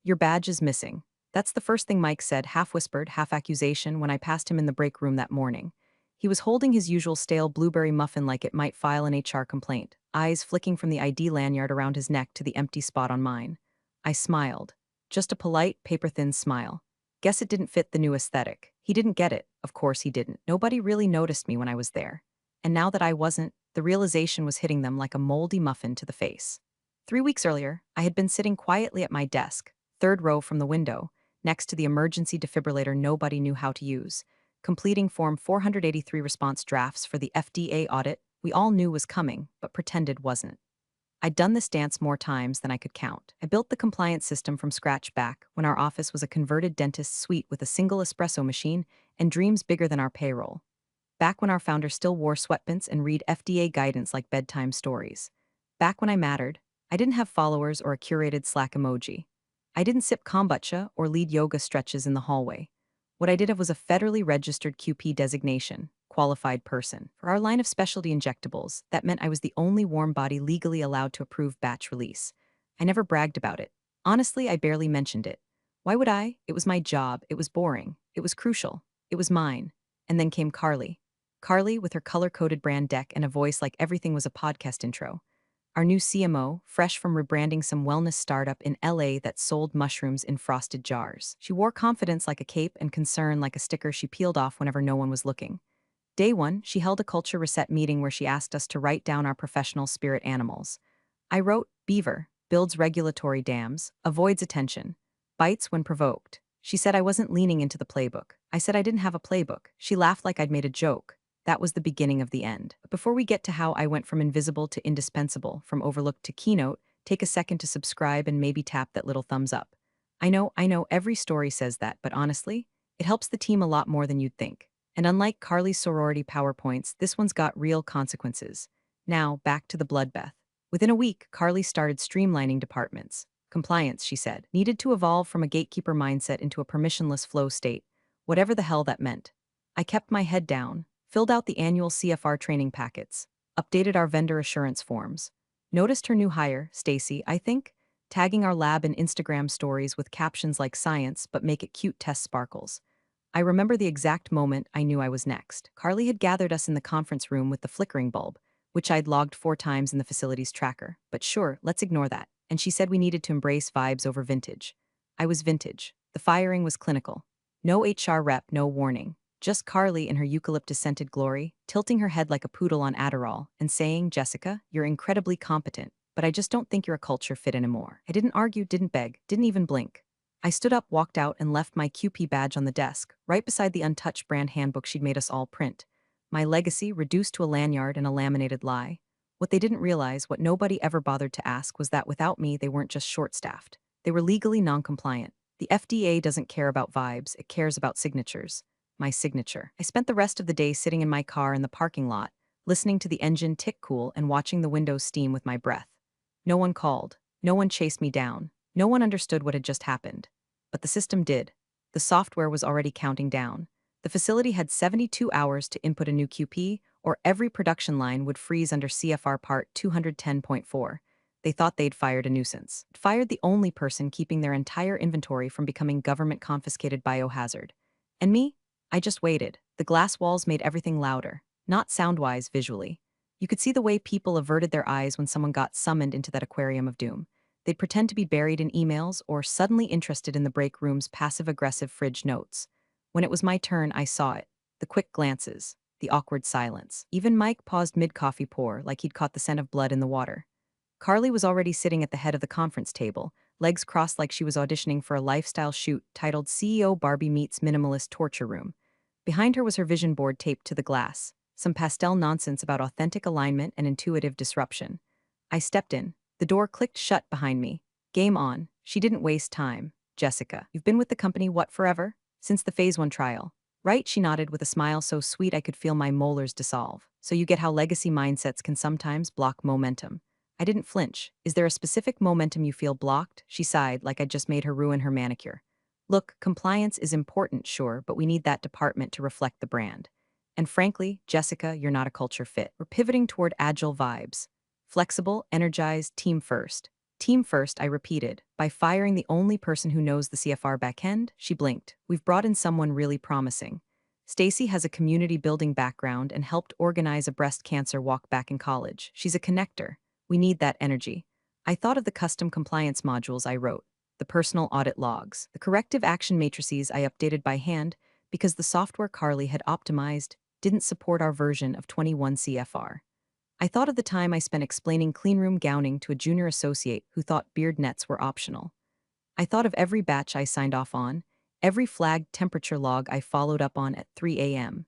Your badge is missing. That's the first thing Mike said, half whispered, half accusation, when I passed him in the break room that morning. He was holding his usual stale blueberry muffin like it might file an HR complaint, eyes flicking from the ID lanyard around his neck to the empty spot on mine. I smiled. Just a polite, paper-thin smile. Guess it didn't fit the new aesthetic. He didn't get it. Of course he didn't. Nobody really noticed me when I was there. And now that I wasn't, the realization was hitting them like a moldy muffin to the face. 3 weeks earlier, I had been sitting quietly at my desk, third row from the window, next to the emergency defibrillator nobody knew how to use, completing Form 483 response drafts for the FDA audit we all knew was coming, but pretended wasn't. I'd done this dance more times than I could count. I built the compliance system from scratch back when our office was a converted dentist's suite with a single espresso machine and dreams bigger than our payroll. Back when our founder still wore sweatpants and read FDA guidance like bedtime stories. Back when I mattered, I didn't have followers or a curated Slack emoji. I didn't sip kombucha or lead yoga stretches in the hallway. What I did have was a federally registered QP designation, qualified person. For our line of specialty injectables, that meant I was the only warm body legally allowed to approve batch release. I never bragged about it. Honestly, I barely mentioned it. Why would I? It was my job. It was boring. It was crucial. It was mine. And then came Carly. Carly, with her color-coded brand deck and a voice like everything was a podcast intro. Our new CMO, fresh from rebranding some wellness startup in LA that sold mushrooms in frosted jars. She wore confidence like a cape and concern like a sticker she peeled off whenever no one was looking. Day one, she held a culture reset meeting where she asked us to write down our professional spirit animals. I wrote, Beaver, builds regulatory dams, avoids attention, bites when provoked. She said I wasn't leaning into the playbook. I said I didn't have a playbook. She laughed like I'd made a joke. That was the beginning of the end. But before we get to how I went from invisible to indispensable, from overlooked to keynote, take a second to subscribe and maybe tap that little thumbs up. I know, every story says that, but honestly, it helps the team a lot more than you'd think. And unlike Carly's sorority PowerPoints, this one's got real consequences. Now, back to the bloodbath. Within a week, Carly started streamlining departments. Compliance, she said, needed to evolve from a gatekeeper mindset into a permissionless flow state, whatever the hell that meant. I kept my head down, filled out the annual CFR training packets, updated our vendor assurance forms. Noticed her new hire, Stacy, I think, tagging our lab in Instagram stories with captions like science but make it cute test sparkles. I remember the exact moment I knew I was next. Carly had gathered us in the conference room with the flickering bulb, which I'd logged 4 times in the facility's tracker. But sure, let's ignore that. And she said we needed to embrace vibes over vintage. I was vintage. The firing was clinical. No HR rep, no warning. Just Carly in her eucalyptus-scented glory, tilting her head like a poodle on Adderall, and saying, Jessica, you're incredibly competent, but I just don't think you're a culture fit anymore. I didn't argue, didn't beg, didn't even blink. I stood up, walked out, and left my QP badge on the desk, right beside the untouched brand handbook she'd made us all print. My legacy reduced to a lanyard and a laminated lie. What they didn't realize, what nobody ever bothered to ask, was that without me, they weren't just short-staffed. They were legally non-compliant. The FDA doesn't care about vibes, it cares about signatures. My signature. I spent the rest of the day sitting in my car in the parking lot, listening to the engine tick cool and watching the windows steam with my breath. No one called. No one chased me down. No one understood what had just happened. But the system did. The software was already counting down. The facility had 72 hours to input a new QP, or every production line would freeze under CFR Part 210.4. They thought they'd fired a nuisance. Fired the only person keeping their entire inventory from becoming government-confiscated biohazard. And me? I just waited. The glass walls made everything louder, not sound-wise, visually. You could see the way people averted their eyes when someone got summoned into that aquarium of doom. They'd pretend to be buried in emails or suddenly interested in the break room's passive-aggressive fridge notes. When it was my turn, I saw it. The quick glances, the awkward silence. Even Mike paused mid-coffee pour like he'd caught the scent of blood in the water. Carly was already sitting at the head of the conference table, legs crossed like she was auditioning for a lifestyle shoot titled CEO Barbie Meets Minimalist Torture Room. Behind her was her vision board taped to the glass, some pastel nonsense about authentic alignment and intuitive disruption. I stepped in. The door clicked shut behind me. Game on. She didn't waste time. Jessica, you've been with the company, what, forever? Since the Phase 1 trial. Right, she nodded with a smile so sweet I could feel my molars dissolve. So you get how legacy mindsets can sometimes block momentum. I didn't flinch. Is there a specific momentum you feel blocked? She sighed like I'd just made her ruin her manicure. Look, compliance is important, sure, but we need that department to reflect the brand. And frankly, Jessica, you're not a culture fit. We're pivoting toward agile vibes. Flexible, energized, team first. Team first, I repeated. By firing the only person who knows the CFR backend, she blinked. We've brought in someone really promising. Stacy has a community building background and helped organize a breast cancer walk back in college. She's a connector. We need that energy. I thought of the custom compliance modules I wrote, the personal audit logs, the corrective action matrices I updated by hand because the software Carly had optimized didn't support our version of 21 CFR. I thought of the time I spent explaining cleanroom gowning to a junior associate who thought beard nets were optional. I thought of every batch I signed off on, every flagged temperature log I followed up on at 3 a.m.,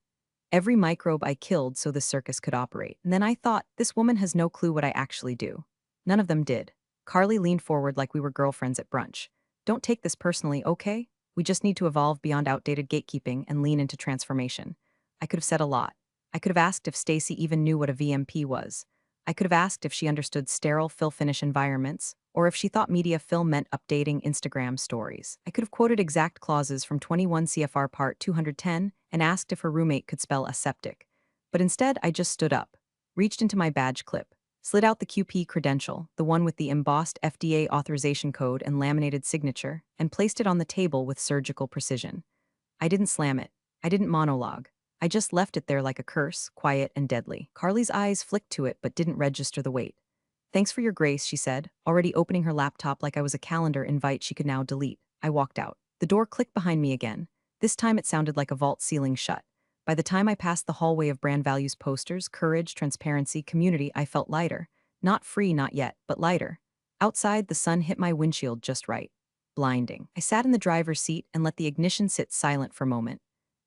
every microbe I killed so the circus could operate. And then I thought, this woman has no clue what I actually do. None of them did. Carly leaned forward like we were girlfriends at brunch. Don't take this personally, okay? We just need to evolve beyond outdated gatekeeping and lean into transformation. I could have said a lot. I could have asked if Stacy even knew what a VMP was. I could have asked if she understood sterile fill finish environments, or if she thought media fill meant updating Instagram stories. I could have quoted exact clauses from 21 CFR Part 210 and asked if her roommate could spell aseptic. But instead, I just stood up, reached into my badge clip, slid out the QP credential, the one with the embossed FDA authorization code and laminated signature, and placed it on the table with surgical precision. I didn't slam it. I didn't monologue. I just left it there like a curse, quiet and deadly. Carly's eyes flicked to it but didn't register the weight. Thanks for your grace, she said, already opening her laptop like I was a calendar invite she could now delete. I walked out. The door clicked behind me again. This time it sounded like a vault ceiling shut. By the time I passed the hallway of brand values posters, courage, transparency, community, I felt lighter. Not free, not yet, but lighter. Outside, the sun hit my windshield just right. Blinding. I sat in the driver's seat and let the ignition sit silent for a moment.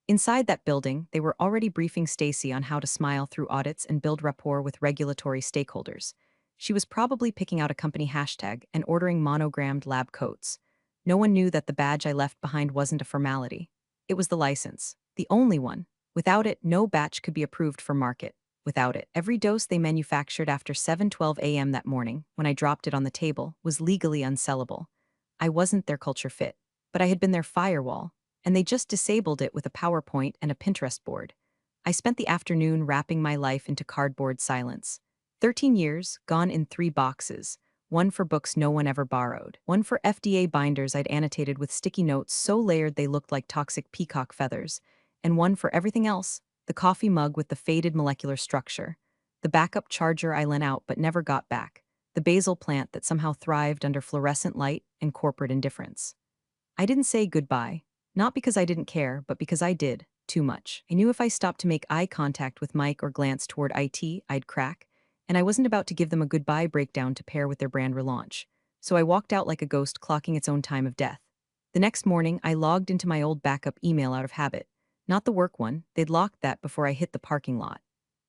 Inside that building, they were already briefing Stacy on how to smile through audits and build rapport with regulatory stakeholders. She was probably picking out a company hashtag and ordering monogrammed lab coats. No one knew that the badge I left behind wasn't a formality. It was the license, the only one. Without it, no batch could be approved for market. Without it, every dose they manufactured after 7:12 a.m. that morning, when I dropped it on the table, was legally unsellable. I wasn't their culture fit, but I had been their firewall, and they just disabled it with a PowerPoint and a Pinterest board. I spent the afternoon wrapping my life into cardboard silence. 13 years, gone in 3 boxes. One for books no one ever borrowed. One for FDA binders I'd annotated with sticky notes so layered they looked like toxic peacock feathers. And one for everything else, the coffee mug with the faded molecular structure. The backup charger I lent out but never got back. The basil plant that somehow thrived under fluorescent light and corporate indifference. I didn't say goodbye. Not because I didn't care, but because I did, too much. I knew if I stopped to make eye contact with Mike or glance toward IT, I'd crack, and I wasn't about to give them a goodbye breakdown to pair with their brand relaunch. So I walked out like a ghost clocking its own time of death. The next morning, I logged into my old backup email out of habit. Not the work one, they'd locked that before I hit the parking lot.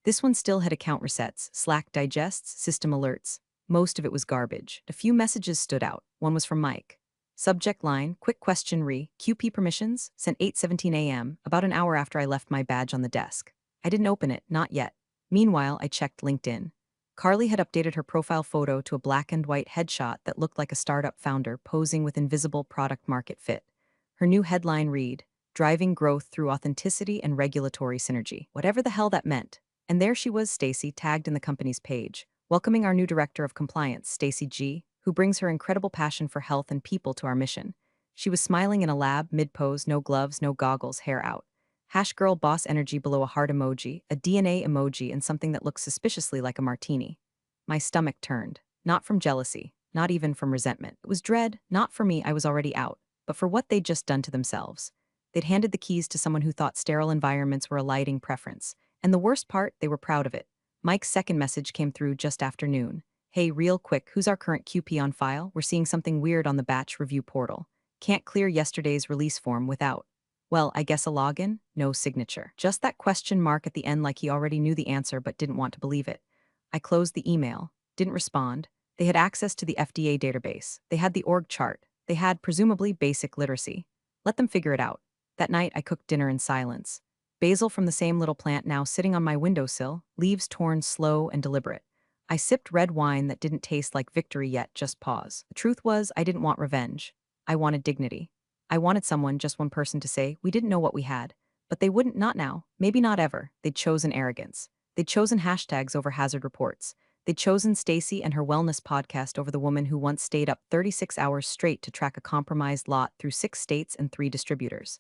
This one still had account resets, Slack digests, system alerts. Most of it was garbage. A few messages stood out. One was from Mike. Subject line, quick question QP permissions, sent 8:17 a.m., about an hour after I left my badge on the desk. I didn't open it, not yet. Meanwhile, I checked LinkedIn. Carly had updated her profile photo to a black and white headshot that looked like a startup founder posing with invisible product market fit. Her new headline read, Driving Growth Through Authenticity and Regulatory Synergy. Whatever the hell that meant. And there she was, Stacy, tagged in the company's page, welcoming our new director of compliance, Stacy G., who brings her incredible passion for health and people to our mission. She was smiling in a lab, mid-pose, no gloves, no goggles, hair out. Hash girl boss energy below a heart emoji, a DNA emoji, and something that looked suspiciously like a martini. My stomach turned. Not from jealousy, not even from resentment. It was dread, not for me, I was already out, but for what they'd just done to themselves. They'd handed the keys to someone who thought sterile environments were a lighting preference. And the worst part, they were proud of it. Mike's second message came through just after noon. Hey, real quick, who's our current QP on file? We're seeing something weird on the batch review portal. Can't clear yesterday's release form without. Well, I guess a login? No signature. Just that question mark at the end like he already knew the answer but didn't want to believe it. I closed the email. Didn't respond. They had access to the FDA database. They had the org chart. They had, presumably, basic literacy. Let them figure it out. That night, I cooked dinner in silence. Basil from the same little plant now sitting on my windowsill, leaves torn slow and deliberate. I sipped red wine that didn't taste like victory yet, just pause. The truth was, I didn't want revenge. I wanted dignity. I wanted someone, just one person, to say, we didn't know what we had. But they wouldn't, not now, maybe not ever. They'd chosen arrogance. They'd chosen hashtags over hazard reports. They'd chosen Stacy and her wellness podcast over the woman who once stayed up 36 hours straight to track a compromised lot through 6 states and 3 distributors.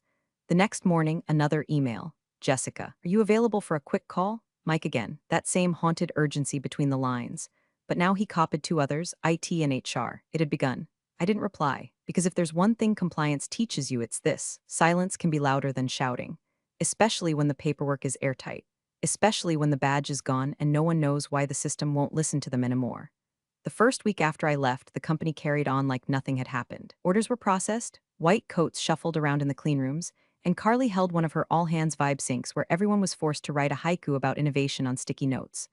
The next morning, another email. Jessica, are you available for a quick call? Mike again, that same haunted urgency between the lines. But now he copied 2 others, IT and HR. It had begun. I didn't reply, because if there's one thing compliance teaches you, it's this: silence can be louder than shouting, especially when the paperwork is airtight, especially when the badge is gone and no one knows why the system won't listen to them anymore. The first week after I left, the company carried on like nothing had happened. Orders were processed, white coats shuffled around in the clean rooms, and Carly held one of her all-hands vibe syncs where everyone was forced to write a haiku about innovation on sticky notes.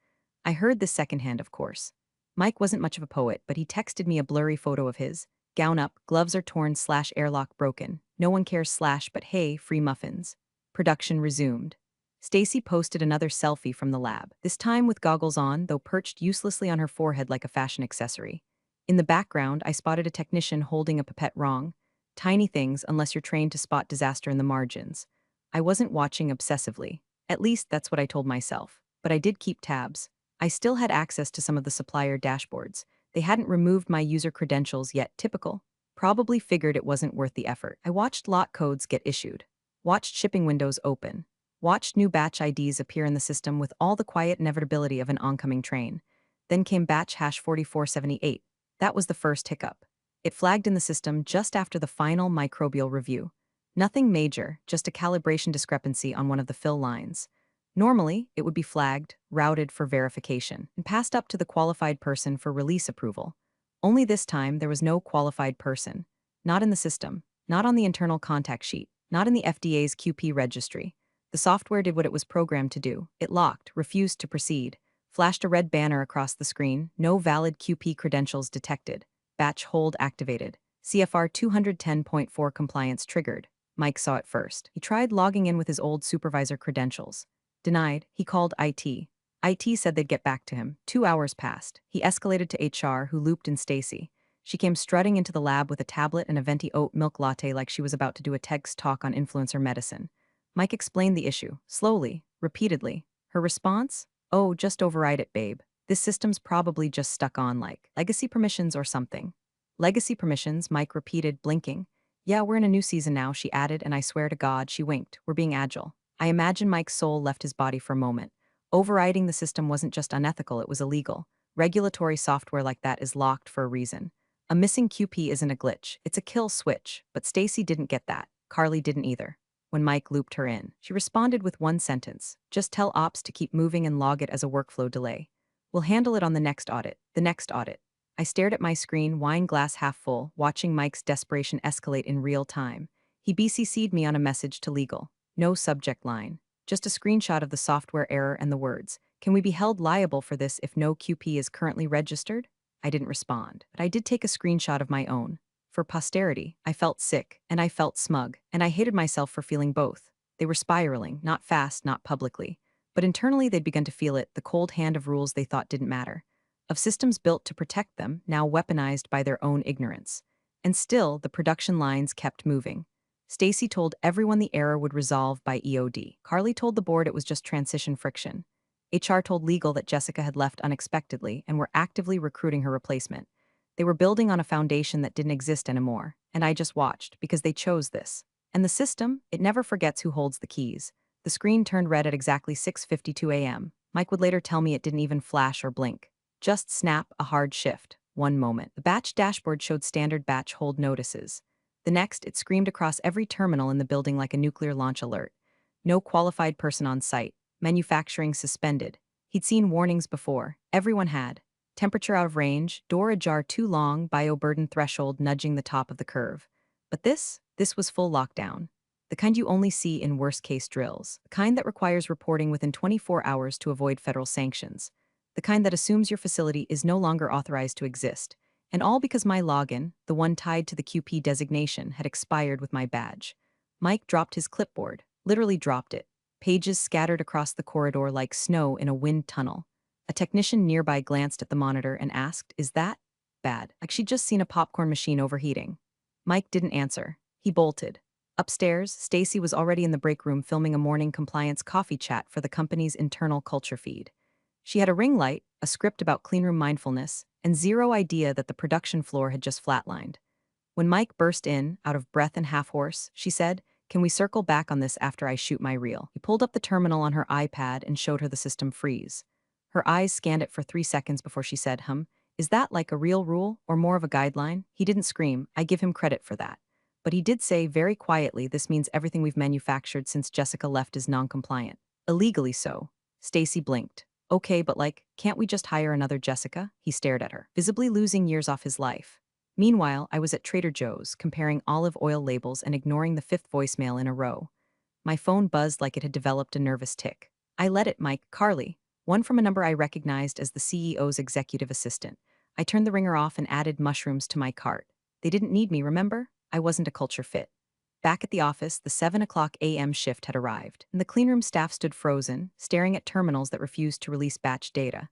I heard this secondhand, of course. Mike wasn't much of a poet, but he texted me a blurry photo of his. Gown up, gloves are torn / airlock broken. No one cares / but hey, free muffins. Production resumed. Stacy posted another selfie from the lab, this time with goggles on, though perched uselessly on her forehead like a fashion accessory. In the background, I spotted a technician holding a pipette wrong. Tiny things, unless you're trained to spot disaster in the margins. I wasn't watching obsessively. At least that's what I told myself. But I did keep tabs. I still had access to some of the supplier dashboards. They hadn't removed my user credentials yet, typical. Probably figured it wasn't worth the effort. I watched lot codes get issued. Watched shipping windows open. Watched new batch IDs appear in the system with all the quiet inevitability of an oncoming train. Then came batch hash 4478. That was the first hiccup. It flagged in the system just after the final microbial review. Nothing major, just a calibration discrepancy on one of the fill lines. Normally, it would be flagged, routed for verification, and passed up to the qualified person for release approval. Only this time, there was no qualified person. Not in the system, not on the internal contact sheet, not in the FDA's QP registry. The software did what it was programmed to do. It locked, refused to proceed, flashed a red banner across the screen, no valid QP credentials detected. Batch hold activated. CFR 210.4 compliance triggered. Mike saw it first. He tried logging in with his old supervisor credentials. Denied. He called IT. IT said they'd get back to him. 2 hours passed. He escalated to HR, who looped in Stacy. She came strutting into the lab with a tablet and a venti oat milk latte like she was about to do a TEDx talk on influencer medicine. Mike explained the issue, slowly, repeatedly. Her response? Oh, just override it, babe. This system's probably just stuck on like legacy permissions or something. Legacy permissions, Mike repeated, blinking. Yeah, we're in a new season now, she added, and I swear to God, she winked. We're being agile. I imagine Mike's soul left his body for a moment. Overriding the system wasn't just unethical, it was illegal. Regulatory software like that is locked for a reason. A missing QP isn't a glitch, it's a kill switch, but Stacy didn't get that. Carly didn't either. When Mike looped her in, she responded with one sentence: just tell ops to keep moving and log it as a workflow delay. We'll handle it on the next audit. The next audit. I stared at my screen, wine glass half full, watching Mike's desperation escalate in real time. He BCC'd me on a message to legal. No subject line. Just a screenshot of the software error and the words, "Can we be held liable for this if no QP is currently registered?" I didn't respond, but I did take a screenshot of my own. For posterity, I felt sick, and I felt smug, and I hated myself for feeling both. They were spiraling, not fast, not publicly. But internally they'd begun to feel it, the cold hand of rules they thought didn't matter. Of systems built to protect them, now weaponized by their own ignorance. And still, the production lines kept moving. Stacy told everyone the error would resolve by EOD. Carly told the board it was just transition friction. HR told legal that Jessica had left unexpectedly and were actively recruiting her replacement. They were building on a foundation that didn't exist anymore, and I just watched, because they chose this. And the system, it never forgets who holds the keys. The screen turned red at exactly 6:52 a.m. Mike would later tell me it didn't even flash or blink. Just snap, a hard shift. One moment. The batch dashboard showed standard batch hold notices. The next, it screamed across every terminal in the building like a nuclear launch alert. No qualified person on site. Manufacturing suspended. He'd seen warnings before. Everyone had. Temperature out of range, door ajar too long, bioburden threshold nudging the top of the curve. But this was full lockdown. The kind you only see in worst-case drills. The kind that requires reporting within 24 hours to avoid federal sanctions. The kind that assumes your facility is no longer authorized to exist. And all because my login, the one tied to the QP designation, had expired with my badge. Mike dropped his clipboard, literally dropped it. Pages scattered across the corridor like snow in a wind tunnel. A technician nearby glanced at the monitor and asked, "Is that bad?" Like she'd just seen a popcorn machine overheating. Mike didn't answer. He bolted. Upstairs, Stacy was already in the break room filming a morning compliance coffee chat for the company's internal culture feed. She had a ring light, a script about cleanroom mindfulness, and zero idea that the production floor had just flatlined. When Mike burst in, out of breath and half-hoarse, she said, "Can we circle back on this after I shoot my reel?" He pulled up the terminal on her iPad and showed her the system freeze. Her eyes scanned it for 3 seconds before she said, "Is that like a real rule, or more of a guideline?" He didn't scream, I give him credit for that. But he did say very quietly, "This means everything we've manufactured since Jessica left is non-compliant. Illegally so." Stacy blinked. "Okay, but can't we just hire another Jessica?" He stared at her, visibly losing years off his life. Meanwhile, I was at Trader Joe's, comparing olive oil labels and ignoring the fifth voicemail in a row. My phone buzzed like it had developed a nervous tic. I let it, Mike, Carly, one from a number I recognized as the CEO's executive assistant. I turned the ringer off and added mushrooms to my cart. They didn't need me, remember? I wasn't a culture fit. Back at the office, the 7 o'clock a.m. shift had arrived, and the cleanroom staff stood frozen, staring at terminals that refused to release batch data.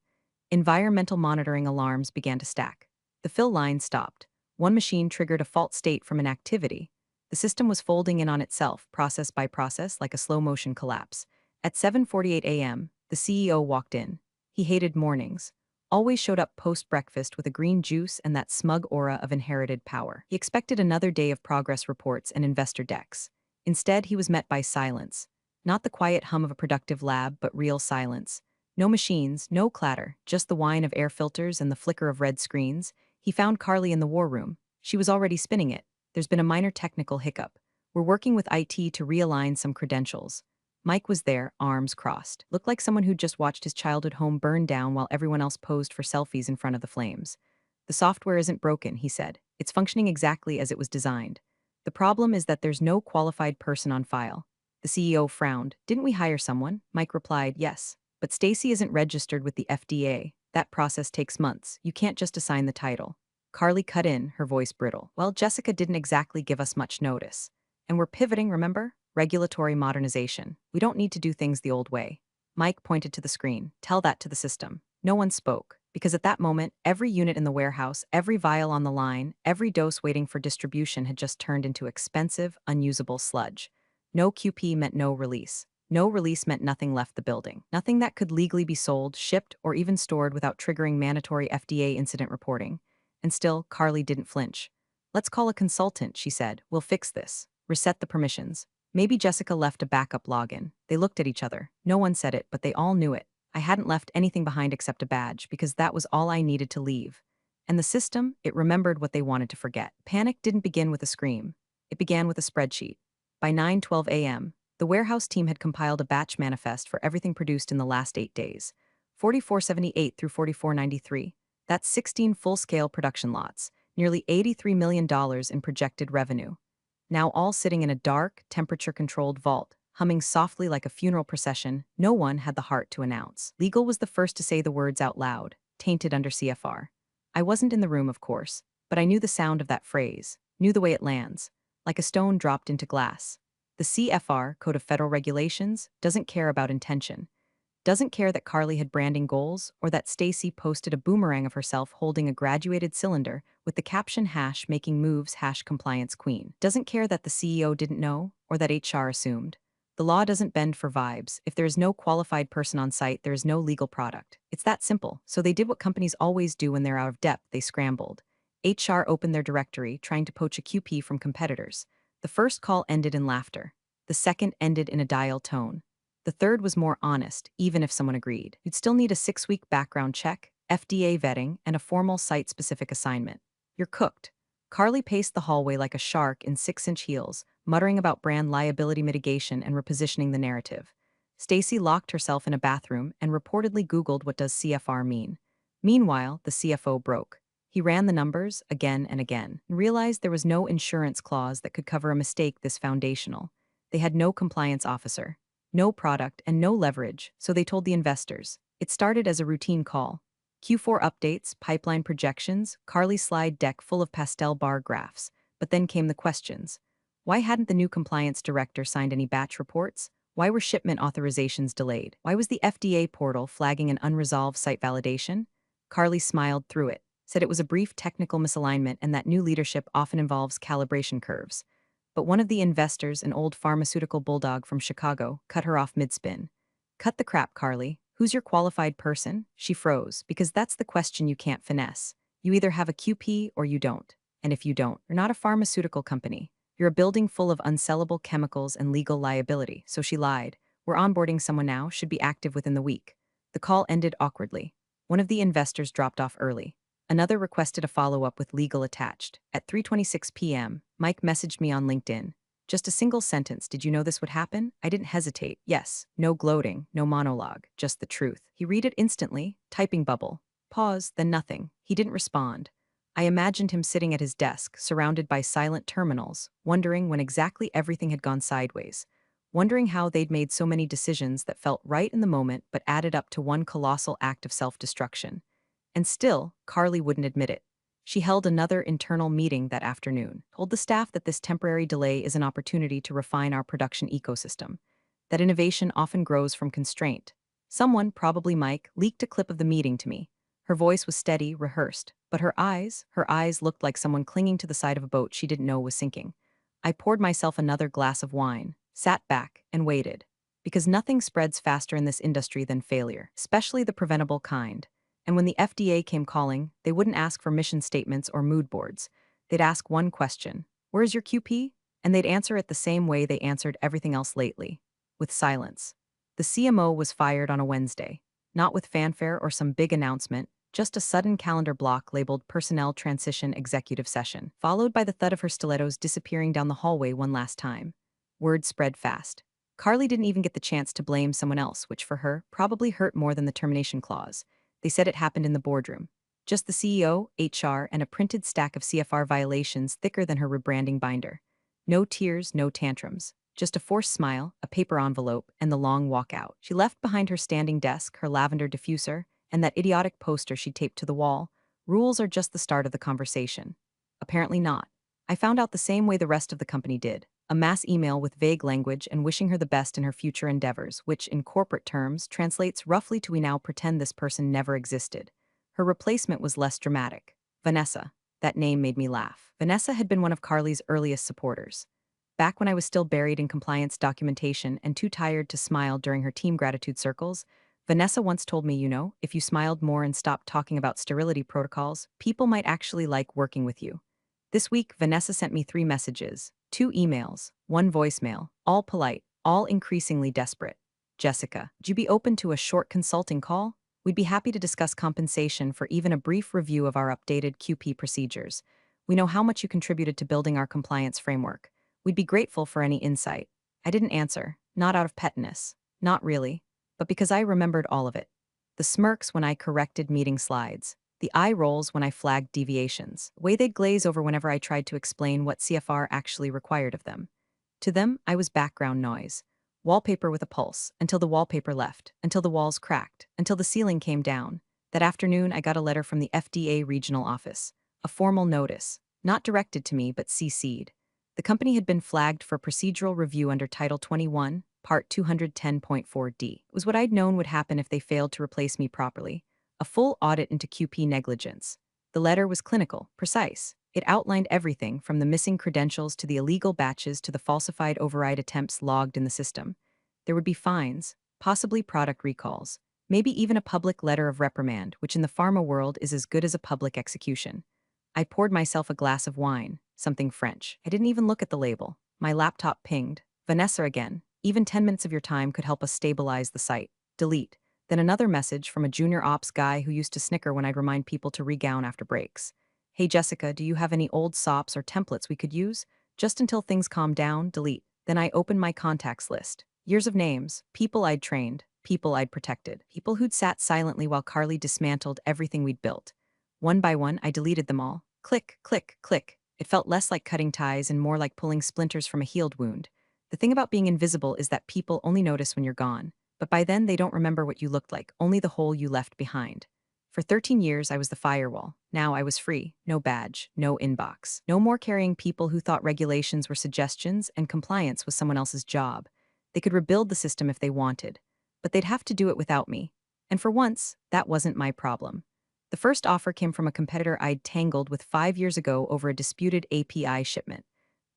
Environmental monitoring alarms began to stack. The fill line stopped. One machine triggered a fault state from an activity. The system was folding in on itself, process by process, like a slow-motion collapse. At 7:48 a.m., the CEO walked in. He hated mornings. Always showed up post-breakfast with a green juice and that smug aura of inherited power. He expected another day of progress reports and investor decks. Instead, he was met by silence. Not the quiet hum of a productive lab, but real silence. No machines, no clatter, just the whine of air filters and the flicker of red screens. He found Carly in the war room. She was already spinning it. "There's been a minor technical hiccup. We're working with IT to realign some credentials." Mike was there, arms crossed. Looked like someone who'd just watched his childhood home burn down while everyone else posed for selfies in front of the flames. "The software isn't broken," he said. "It's functioning exactly as it was designed. The problem is that there's no qualified person on file." The CEO frowned. "Didn't we hire someone?" Mike replied, "Yes. But Stacy isn't registered with the FDA. That process takes months. You can't just assign the title." Carly cut in, her voice brittle. "Well, Jessica didn't exactly give us much notice. And we're pivoting, remember? Regulatory modernization. We don't need to do things the old way." Mike pointed to the screen. "Tell that to the system." No one spoke, because at that moment, every unit in the warehouse, every vial on the line, every dose waiting for distribution had just turned into expensive, unusable sludge. No QP meant no release. No release meant nothing left the building. Nothing that could legally be sold, shipped, or even stored without triggering mandatory FDA incident reporting. And still, Carly didn't flinch. "Let's call a consultant," she said. "We'll fix this. Reset the permissions." Maybe Jessica left a backup login. They looked at each other. No one said it, but they all knew it. I hadn't left anything behind except a badge, because that was all I needed to leave. And the system, it remembered what they wanted to forget. Panic didn't begin with a scream. It began with a spreadsheet. By 9:12 a.m., the warehouse team had compiled a batch manifest for everything produced in the last 8 days. 4478 through 4493. That's 16 full-scale production lots, nearly $83 million in projected revenue. Now all sitting in a dark, temperature-controlled vault, humming softly like a funeral procession, no one had the heart to announce. Legal was the first to say the words out loud, tainted under CFR. I wasn't in the room, of course, but I knew the sound of that phrase, knew the way it lands, like a stone dropped into glass. The CFR, Code of Federal Regulations, doesn't care about intention. Doesn't care that Carly had branding goals or that Stacy posted a boomerang of herself holding a graduated cylinder with the caption #making moves #compliance queen. Doesn't care that the CEO didn't know or that HR assumed. The law doesn't bend for vibes. If there is no qualified person on site, there is no legal product. It's that simple. So they did what companies always do when they're out of depth. They scrambled. HR opened their directory, trying to poach a QP from competitors. The first call ended in laughter. The second ended in a dial tone. The third was more honest, even if someone agreed. You'd still need a 6-week background check, FDA vetting, and a formal site-specific assignment. You're cooked. Carly paced the hallway like a shark in 6-inch heels, muttering about brand liability mitigation and repositioning the narrative. Stacy locked herself in a bathroom and reportedly Googled what does CFR mean. Meanwhile, the CFO broke. He ran the numbers again and again and realized there was no insurance clause that could cover a mistake this foundational. They had no compliance officer, no product, and no leverage, so they told the investors. It started as a routine call. Q4 updates, pipeline projections, Carly's slide deck full of pastel bar graphs. But then came the questions. Why hadn't the new compliance director signed any batch reports? Why were shipment authorizations delayed? Why was the FDA portal flagging an unresolved site validation? Carly smiled through it, said it was a brief technical misalignment and that new leadership often involves calibration curves. But one of the investors, an old pharmaceutical bulldog from Chicago, cut her off mid-spin. "Cut the crap, Carly. "Who's your qualified person?" She froze, because that's the question you can't finesse. You either have a QP or you don't. And if you don't, you're not a pharmaceutical company. You're a building full of unsellable chemicals and legal liability. So she lied. "We're onboarding someone now, should be active within the week." The call ended awkwardly. One of the investors dropped off early. Another requested a follow-up with legal attached. At 3:26 p.m., Mike messaged me on LinkedIn. "Just a single sentence. Did you know this would happen?" I didn't hesitate. Yes. No gloating, no monologue, just the truth. He read it instantly, typing bubble. Pause, then nothing. He didn't respond. I imagined him sitting at his desk, surrounded by silent terminals, wondering when exactly everything had gone sideways. Wondering how they'd made so many decisions that felt right in the moment but added up to one colossal act of self-destruction. And still, Carly wouldn't admit it. She held another internal meeting that afternoon, told the staff that this temporary delay is an opportunity to refine our production ecosystem, that innovation often grows from constraint. Someone, probably Mike, leaked a clip of the meeting to me. Her voice was steady, rehearsed, but her eyes looked like someone clinging to the side of a boat she didn't know was sinking. I poured myself another glass of wine, sat back, and waited. Because nothing spreads faster in this industry than failure, especially the preventable kind. And when the FDA came calling, they wouldn't ask for mission statements or mood boards. They'd ask one question: "Where's your QP?" And they'd answer it the same way they answered everything else lately: with silence. The CMO was fired on a Wednesday, not with fanfare or some big announcement, just a sudden calendar block labeled Personnel Transition Executive Session, followed by the thud of her stilettos disappearing down the hallway one last time. Word spread fast. Carly didn't even get the chance to blame someone else, which for her probably hurt more than the termination clause. They said it happened in the boardroom. Just the CEO, HR, and a printed stack of CFR violations thicker than her rebranding binder. No tears, no tantrums. Just a forced smile, a paper envelope, and the long walk out. She left behind her standing desk, her lavender diffuser, and that idiotic poster she taped to the wall. Rules are just the start of the conversation. Apparently not. I found out the same way the rest of the company did. A mass email with vague language and wishing her the best in her future endeavors, which, in corporate terms, translates roughly to "we now pretend this person never existed." Her replacement was less dramatic. Vanessa. That name made me laugh. Vanessa had been one of Carly's earliest supporters. Back when I was still buried in compliance documentation and too tired to smile during her team gratitude circles, Vanessa once told me, if you smiled more and stopped talking about sterility protocols, people might actually like working with you. This week, Vanessa sent me 3 messages, 2 emails, 1 voicemail, all polite, all increasingly desperate. "Jessica, would you be open to a short consulting call? We'd be happy to discuss compensation for even a brief review of our updated QP procedures. We know how much you contributed to building our compliance framework. We'd be grateful for any insight." I didn't answer, not out of pettiness, not really, but because I remembered all of it. The smirks when I corrected meeting slides, the eye rolls when I flagged deviations, the way they'd glaze over whenever I tried to explain what CFR actually required of them. To them, I was background noise. Wallpaper with a pulse, until the wallpaper left, until the walls cracked, until the ceiling came down. That afternoon, I got a letter from the FDA regional office. A formal notice, not directed to me but CC'd. The company had been flagged for procedural review under Title 21, Part 210.4D. It was what I'd known would happen if they failed to replace me properly. A full audit into QP negligence. The letter was clinical, precise. It outlined everything from the missing credentials to the illegal batches to the falsified override attempts logged in the system. There would be fines, possibly product recalls, maybe even a public letter of reprimand, which in the pharma world is as good as a public execution. I poured myself a glass of wine, something French. I didn't even look at the label. My laptop pinged. "Vanessa again. Even 10 minutes of your time could help us stabilize the site. Delete." Then another message from a junior ops guy who used to snicker when I'd remind people to regown after breaks. "Hey Jessica, do you have any old SOPs or templates we could use? Just until things calm down, delete." Then I opened my contacts list. Years of names, people I'd trained, people I'd protected, people who'd sat silently while Carly dismantled everything we'd built. One by one, I deleted them all. Click, click, click. It felt less like cutting ties and more like pulling splinters from a healed wound. The thing about being invisible is that people only notice when you're gone. But by then, they don't remember what you looked like, only the hole you left behind. For 13 years, I was the firewall. Now I was free. No badge, no inbox. No more carrying people who thought regulations were suggestions and compliance was someone else's job. They could rebuild the system if they wanted, but they'd have to do it without me. And for once, that wasn't my problem. The first offer came from a competitor I'd tangled with 5 years ago over a disputed API shipment.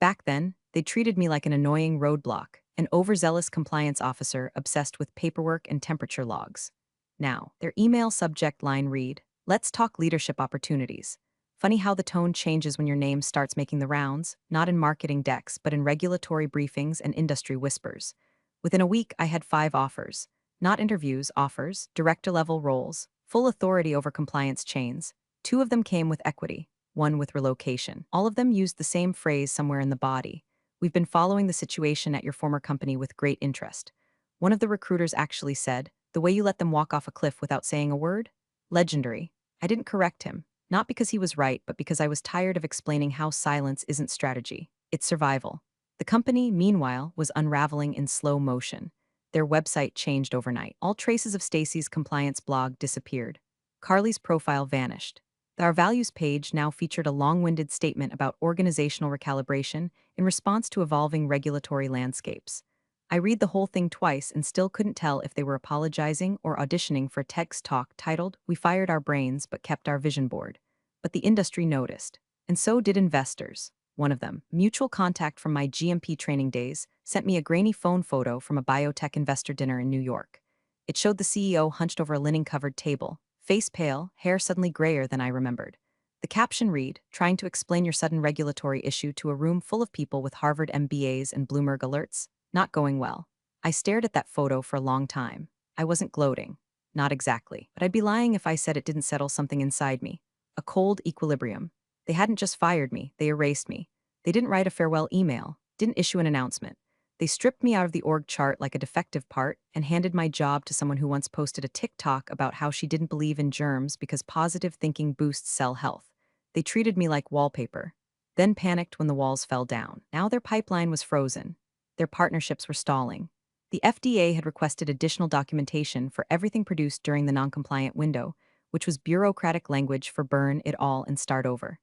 Back then, they treated me like an annoying roadblock, an overzealous compliance officer obsessed with paperwork and temperature logs. now. Their email subject line read, "Let's talk leadership opportunities." Funny how the tone changes when your name starts making the rounds, not in marketing decks, but in regulatory briefings and industry whispers. Within a week, I had 5 offers. Not interviews, offers, director-level roles, full authority over compliance chains. 2 of them came with equity, 1 with relocation. All of them used the same phrase somewhere in the body. "We've been following the situation at your former company with great interest." One of the recruiters actually said, "The way you let them walk off a cliff without saying a word? Legendary." I didn't correct him, not because he was right, but because I was tired of explaining how silence isn't strategy, it's survival. The company, meanwhile, was unraveling in slow motion. Their website changed overnight. All traces of Stacy's compliance blog disappeared. Carly's profile vanished. Our values page now featured a long-winded statement about organizational recalibration in response to evolving regulatory landscapes. I read the whole thing twice and still couldn't tell if they were apologizing or auditioning for a text talk titled, "We fired our brains but kept our vision board." But the industry noticed. And so did investors. One of them, mutual contact from my GMP training days, sent me a grainy phone photo from a biotech investor dinner in New York. It showed the CEO hunched over a linen-covered table, face pale, hair suddenly grayer than I remembered. The caption read, "Trying to explain your sudden regulatory issue to a room full of people with Harvard MBAs and Bloomberg alerts? Not going well." I stared at that photo for a long time. I wasn't gloating. Not exactly. But I'd be lying if I said it didn't settle something inside me. A cold equilibrium. They hadn't just fired me, they erased me. They didn't write a farewell email, didn't issue an announcement. They stripped me out of the org chart like a defective part and handed my job to someone who once posted a TikTok about how she didn't believe in germs because positive thinking boosts cell health. They treated me like wallpaper, then panicked when the walls fell down. Now their pipeline was frozen. Their partnerships were stalling. The FDA had requested additional documentation for everything produced during the non-compliant window, which was bureaucratic language for burn it all and start over.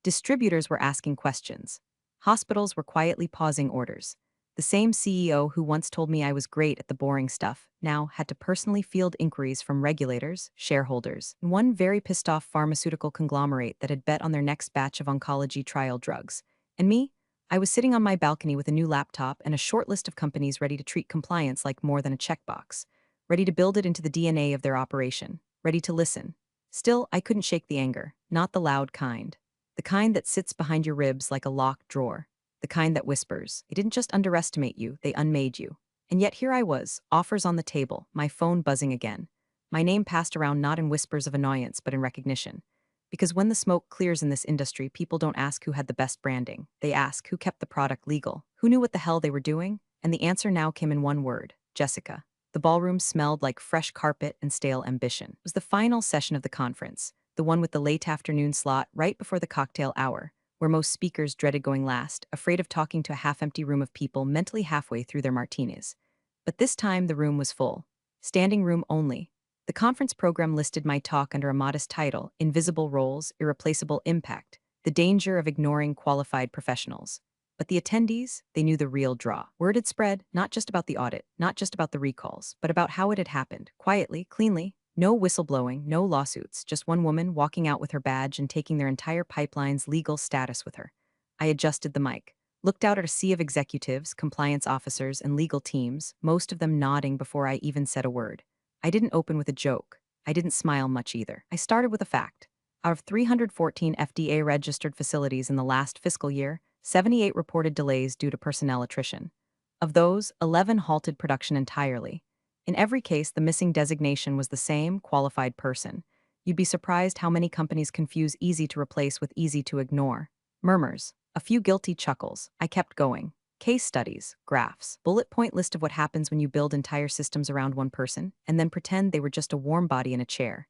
Distributors were asking questions. Hospitals were quietly pausing orders. The same CEO who once told me I was great at the boring stuff now had to personally field inquiries from regulators, shareholders, and one very pissed off pharmaceutical conglomerate that had bet on their next batch of oncology trial drugs. And me? I was sitting on my balcony with a new laptop and a short list of companies ready to treat compliance like more than a checkbox, ready to build it into the DNA of their operation, ready to listen. Still, I couldn't shake the anger, not the loud kind. The kind that sits behind your ribs like a locked drawer. The kind that whispers, "They didn't just underestimate you, they unmade you." And yet here I was, offers on the table, my phone buzzing again. My name passed around not in whispers of annoyance, but in recognition. Because when the smoke clears in this industry, people don't ask who had the best branding. They ask who kept the product legal, who knew what the hell they were doing, and the answer now came in one word: Jessica. The ballroom smelled like fresh carpet and stale ambition. It was the final session of the conference, the one with the late afternoon slot right before the cocktail hour, where most speakers dreaded going last, afraid of talking to a half-empty room of people mentally halfway through their martinis. But this time the room was full. Standing room only. The conference program listed my talk under a modest title, "Invisible Roles, Irreplaceable Impact, the Danger of Ignoring Qualified Professionals." But the attendees, they knew the real draw. Word had spread, not just about the audit, not just about the recalls, but about how it had happened, quietly, cleanly. No whistleblowing, no lawsuits, just one woman walking out with her badge and taking their entire pipeline's legal status with her. I adjusted the mic, looked out at a sea of executives, compliance officers, and legal teams, most of them nodding before I even said a word. I didn't open with a joke. I didn't smile much either. I started with a fact. Out of 314 FDA-registered facilities in the last fiscal year, 78 reported delays due to personnel attrition. Of those, 11 halted production entirely. In every case, the missing designation was the same, qualified person. You'd be surprised how many companies confuse easy to replace with easy to ignore. Murmurs. A few guilty chuckles. I kept going. Case studies, graphs, bullet point list of what happens when you build entire systems around one person, and then pretend they were just a warm body in a chair.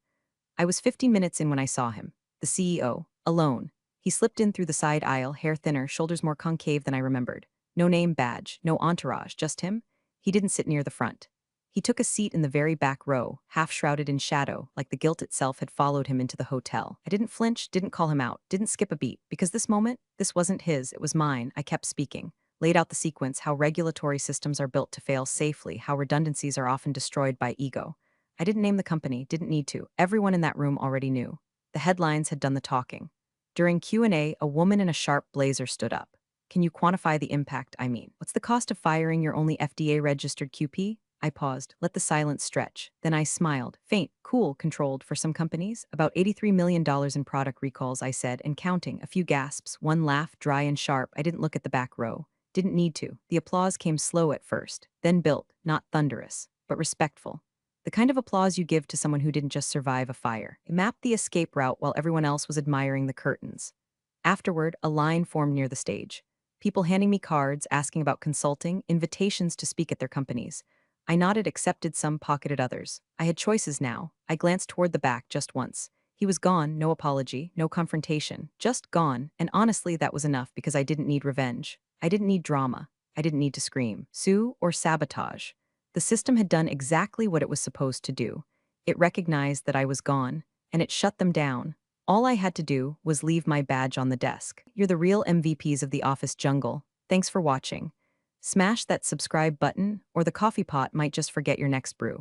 I was 15 minutes in when I saw him. The CEO. Alone. He slipped in through the side aisle, hair thinner, shoulders more concave than I remembered. No name badge, no entourage, just him. He didn't sit near the front. He took a seat in the very back row, half shrouded in shadow, like the guilt itself had followed him into the hotel. I didn't flinch, didn't call him out, didn't skip a beat, because this moment, this wasn't his, it was mine. I kept speaking. Laid out the sequence, how regulatory systems are built to fail safely, how redundancies are often destroyed by ego. I didn't name the company, didn't need to. Everyone in that room already knew. The headlines had done the talking. During Q&A, a woman in a sharp blazer stood up. "Can you quantify the impact, I mean? What's the cost of firing your only FDA-registered QP?" I paused, let the silence stretch. Then I smiled. Faint, cool, controlled for some companies. About $83 million in product recalls, I said, and counting. A few gasps, one laugh, dry and sharp. I didn't look at the back row. Didn't need to. The applause came slow at first, then built, not thunderous, but respectful. The kind of applause you give to someone who didn't just survive a fire. It mapped the escape route while everyone else was admiring the curtains. Afterward, a line formed near the stage. People handing me cards, asking about consulting, invitations to speak at their companies. I nodded, accepted some, pocketed others. I had choices now. I glanced toward the back just once. He was gone, no apology, no confrontation, just gone, and honestly that was enough because I didn't need revenge. I didn't need drama. I didn't need to scream, sue, or sabotage. The system had done exactly what it was supposed to do. It recognized that I was gone, and it shut them down. All I had to do was leave my badge on the desk. You're the real MVPs of the office jungle. Thanks for watching. Smash that subscribe button, or the coffee pot might just forget your next brew.